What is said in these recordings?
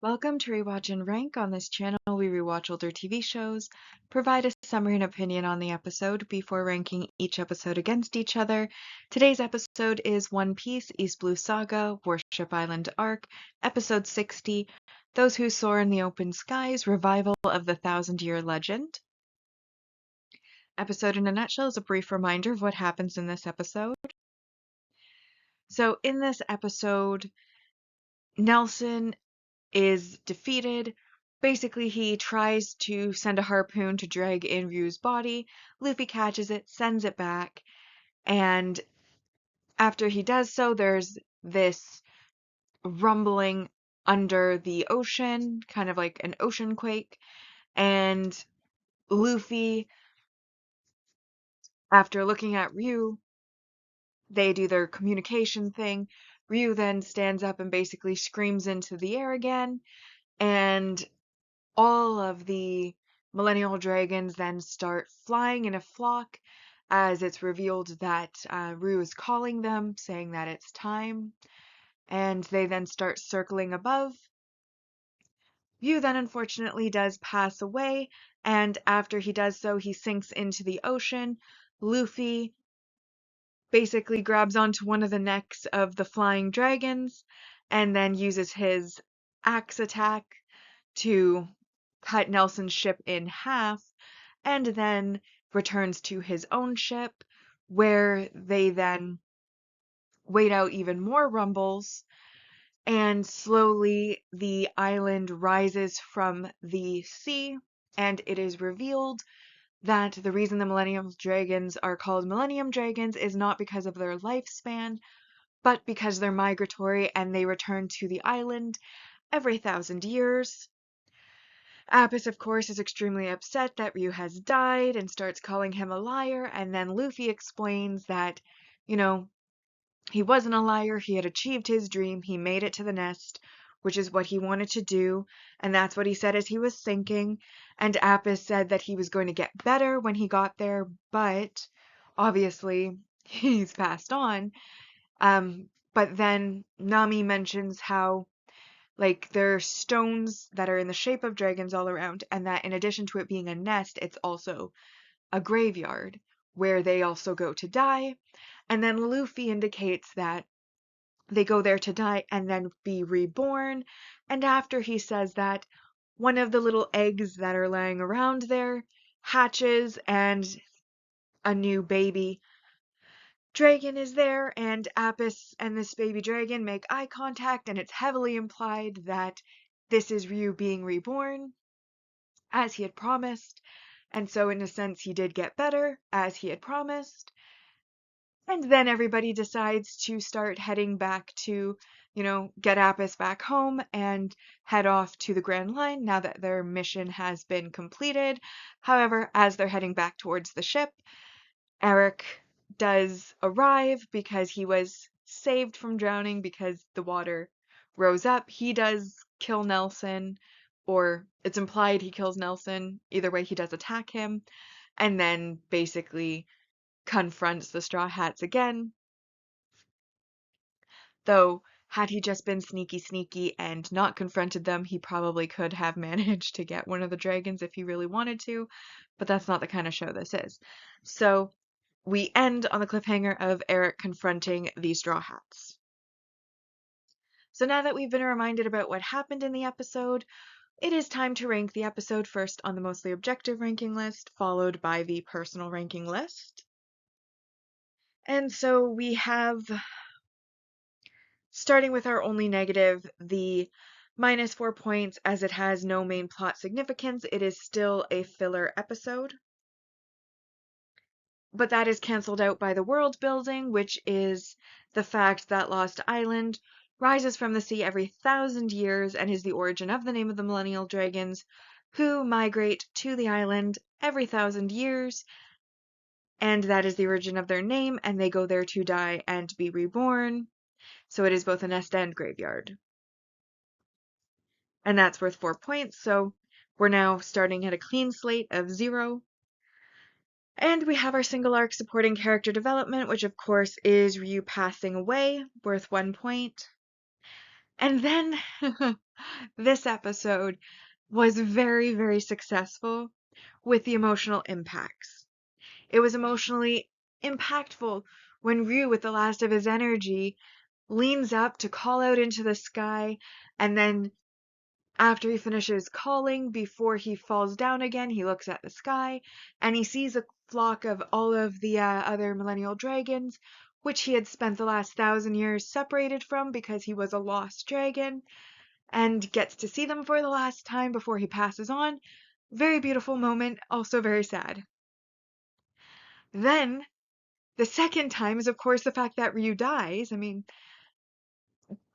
Welcome to Rewatch-and-Rank. On this channel, we rewatch older TV shows, provide a summary and opinion on the episode before ranking each episode against each other. Today's episode is One Piece East Blue Saga, Warship Island Arc, Episode 60, Those Who Soar in the Open Skies, Revival of the Thousand-Year Legend. Episode in a nutshell is a brief reminder of what happens in this episode. So in this episode, Nelson is defeated. Basically, he tries to send a harpoon to drag in Ryu's body. Luffy catches it, sends it back, and after he does so, there's this rumbling under the ocean, kind of like an ocean quake, and Luffy, after looking at Ryu, they do their communication thing. Ryu then stands up and basically screams into the air again, and all of the millennial dragons then start flying in a flock as it's revealed that Rue is calling them, saying that it's time, and they then start circling above. Rue then unfortunately does pass away, and after he does so, he sinks into the ocean. Luffy basically grabs onto one of the necks of the flying dragons and then uses his axe attack to cut Nelson's ship in half, and then returns to his own ship, where they then wait out even more rumbles, and slowly the island rises from the sea, and it is revealed that the reason the Millennium Dragons are called Millennium Dragons is not because of their lifespan, but because they're migratory and they return to the island every 1,000 years. Apis, of course, is extremely upset that Ryu has died and starts calling him a liar, and then Luffy explains that, he wasn't a liar, he had achieved his dream, he made it to the nest, which is what he wanted to do, and that's what he said as he was sinking, and Apis said that he was going to get better when he got there, but obviously he's passed on. But then Nami mentions how there are stones that are in the shape of dragons all around, and that in addition to it being a nest, it's also a graveyard where they also go to die. And then Luffy indicates that they go there to die and then be reborn. And after he says that, one of the little eggs that are laying around there hatches, and a new baby dragon is there, and Apis and this baby dragon make eye contact, and it's heavily implied that this is Ryu being reborn, as he had promised, and so in a sense he did get better, as he had promised. And then everybody decides to start heading back to, get Apis back home and head off to the Grand Line now that their mission has been completed. However, as they're heading back towards the ship, Eric does arrive because he was saved from drowning because the water rose up. He does kill Nelson, or it's implied he kills Nelson. Either way, he does attack him, and then basically confronts the Straw Hats again. Though, had he just been sneaky and not confronted them, he probably could have managed to get one of the dragons if he really wanted to, but that's not the kind of show this is. So, we end on the cliffhanger of Eric confronting the Straw Hats. So now that we've been reminded about what happened in the episode, it is time to rank the episode first on the mostly objective ranking list, followed by the personal ranking list. And so we have, starting with our only negative, the -4 points, as it has no main plot significance. It is still a filler episode. But that is cancelled out by the world building, which is the fact that Lost Island rises from the sea every 1,000 years and is the origin of the name of the Millennial Dragons, who migrate to the island every 1,000 years, and that is the origin of their name, and they go there to die and be reborn. So it is both a nest and graveyard. And that's worth 4 points, so we're now starting at a clean slate of 0. And we have our single arc supporting character development, which of course is Ryu passing away, worth 1 point. And then This episode was very, very successful with the emotional impacts. It was emotionally impactful when Ryu, with the last of his energy, leans up to call out into the sky, and then after he finishes calling, before he falls down again, he looks at the sky and he sees a flock of all of the other millennial dragons, which he had spent the last 1,000 years separated from because he was a lost dragon, and gets to see them for the last time before he passes on. Very beautiful moment, also very sad. Then, the second time is, of course, the fact that Ryu dies. I mean,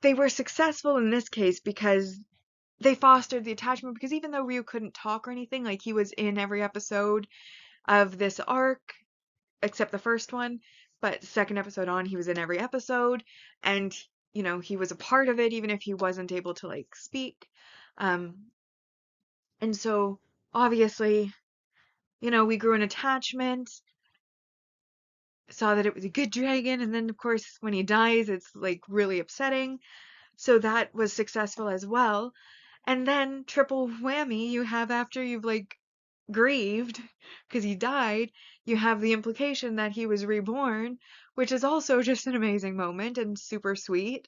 they were successful in this case because they fostered the attachment, because even though Ryu couldn't talk or anything, like he was in every episode of this arc, except the first one, but second episode on, he was in every episode, and, he was a part of it, even if he wasn't able to, like, speak. Um, and so, obviously, we grew an attachment, saw that it was a good dragon, and then, of course, when he dies, it's, like, really upsetting. So that was successful as well. And then triple whammy, you have, after you've like grieved because he died, you have the implication that he was reborn, which is also just an amazing moment and super sweet.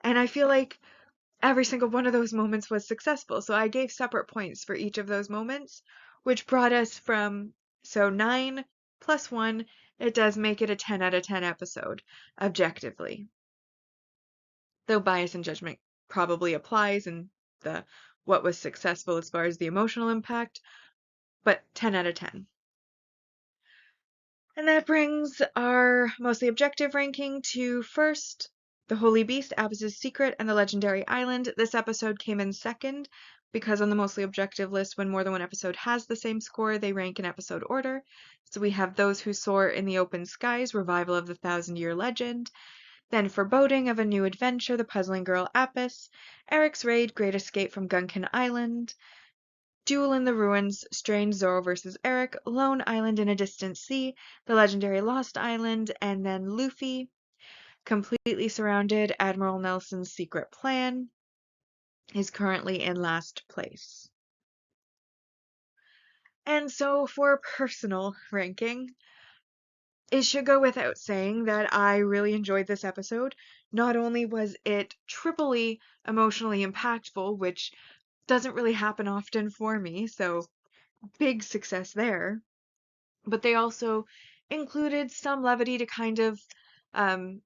And I feel like every single one of those moments was successful. So I gave separate points for each of those moments, which brought us from, so 9 plus 1, it does make it a 10 out of 10 episode, objectively. Though bias and judgment probably applies in the what was successful as far as the emotional impact, but 10 out of 10. And that brings our mostly objective ranking to first, The Holy Beast, Abyss's Secret, and The Legendary Island. This episode came in second because on the mostly objective list, when more than one episode has the same score, they rank in episode order. So we have Those Who Soar in the Open Skies, Revival of the Thousand-Year Legend, then Foreboding of a New Adventure, The Puzzling Girl Apis, Eric's Raid, Great Escape from Gunkin Island, Duel in the Ruins, Strange Zoro vs. Eric, Lone Island in a Distant Sea, The Legendary Lost Island, and then Luffy, Completely Surrounded, Admiral Nelson's Secret Plan, is currently in last place. And so for personal ranking, it should go without saying that I really enjoyed this episode. Not only was it triply emotionally impactful, which doesn't really happen often for me, so big success there, but they also included some levity to kind of um,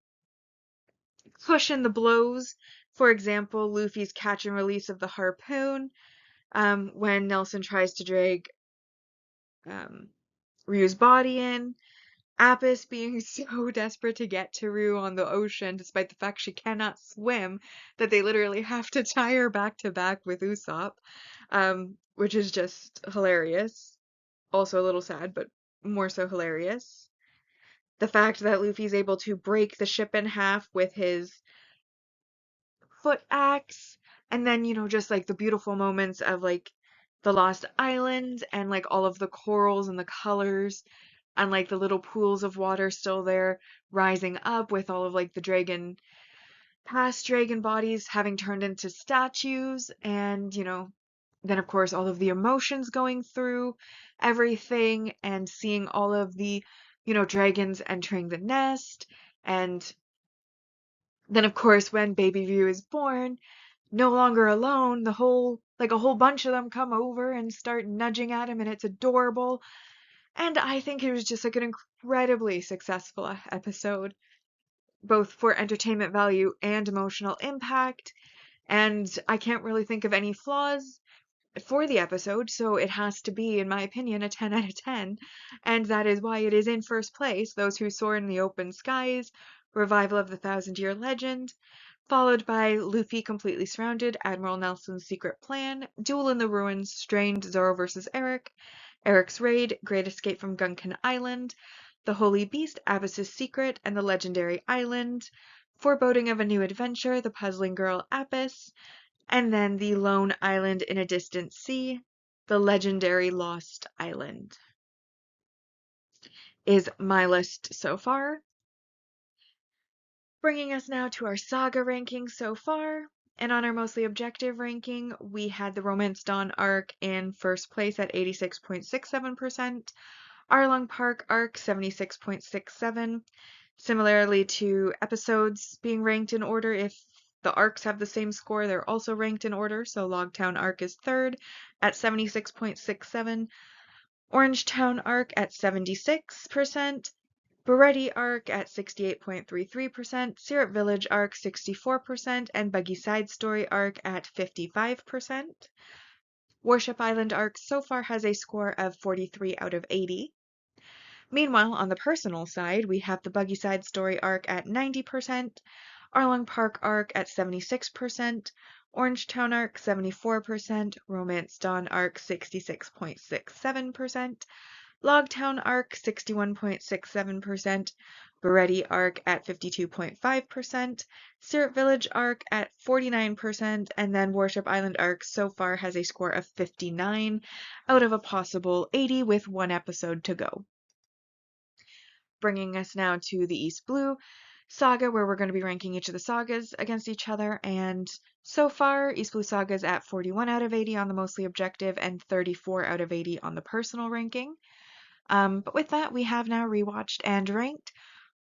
cushion the blows. For example, Luffy's catch and release of the harpoon, when Nelson tries to drag um, Ryu's body in, Apis being so desperate to get to Rue on the ocean, despite the fact she cannot swim, that they literally have to tie her back to back with Usopp, which is just hilarious. Also a little sad, but more so hilarious. The fact that Luffy's able to break the ship in half with his foot axe, and then, just like the beautiful moments of like the Lost Island and like all of the corals and the colors and like the little pools of water still there rising up with all of like the past dragon bodies having turned into statues, and then of course all of the emotions going through everything and seeing all of the dragons entering the nest, and then of course when baby Ryu is born, no longer alone, a whole bunch of them come over and start nudging at him, and it's adorable. And I think it was just like an incredibly successful episode, both for entertainment value and emotional impact. And I can't really think of any flaws for the episode, so it has to be, in my opinion, a 10 out of 10. And that is why it is in first place, Those Who Soar in the Open Skies, Revival of the Thousand-Year Legend, followed by Luffy Completely Surrounded, Admiral Nelson's Secret Plan, Duel in the Ruins, Strange Zoro vs. Eric, Eric's Raid, Great Escape from Gunkin Island, The Holy Beast, Abyss's Secret, and the Legendary Island, Foreboding of a New Adventure, The Puzzling Girl Apis, and then the Lone Island in a Distant Sea, The Legendary Lost Island, is my list so far. Bringing us now to our saga ranking so far. And on our mostly objective ranking, we had the Romance Dawn arc in first place at 86.67%, Arlong Park arc 76.67. Similarly to episodes being ranked in order, if the arcs have the same score, they're also ranked in order. So Logtown arc is third at 76.67, Orangetown arc at 76%, Baretti arc at 68.33%, Syrup Village arc 64%, and Buggy Side Story arc at 55%. Warship Island arc so far has a score of 43 out of 80. Meanwhile, on the personal side, we have the Buggy Side Story arc at 90%, Arlong Park arc at 76%, Orangetown arc 74%, Romance Dawn arc 66.67%, Logtown arc 61.67%, Baretti arc at 52.5%, Syrup Village arc at 49%, and then Warship Island arc so far has a score of 59 out of a possible 80 with one episode to go. Bringing us now to the East Blue saga, where we're going to be ranking each of the sagas against each other, and so far East Blue Saga is at 41 out of 80 on the mostly objective and 34 out of 80 on the personal ranking. But with that, we have now rewatched and ranked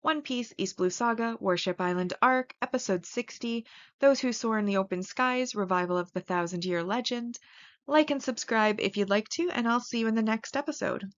One Piece East Blue Saga, Warship Island Arc, Episode 60, Those Who Soar in the Open Skies, Revival of the Thousand Year Legend. Like and subscribe if you'd like to, and I'll see you in the next episode.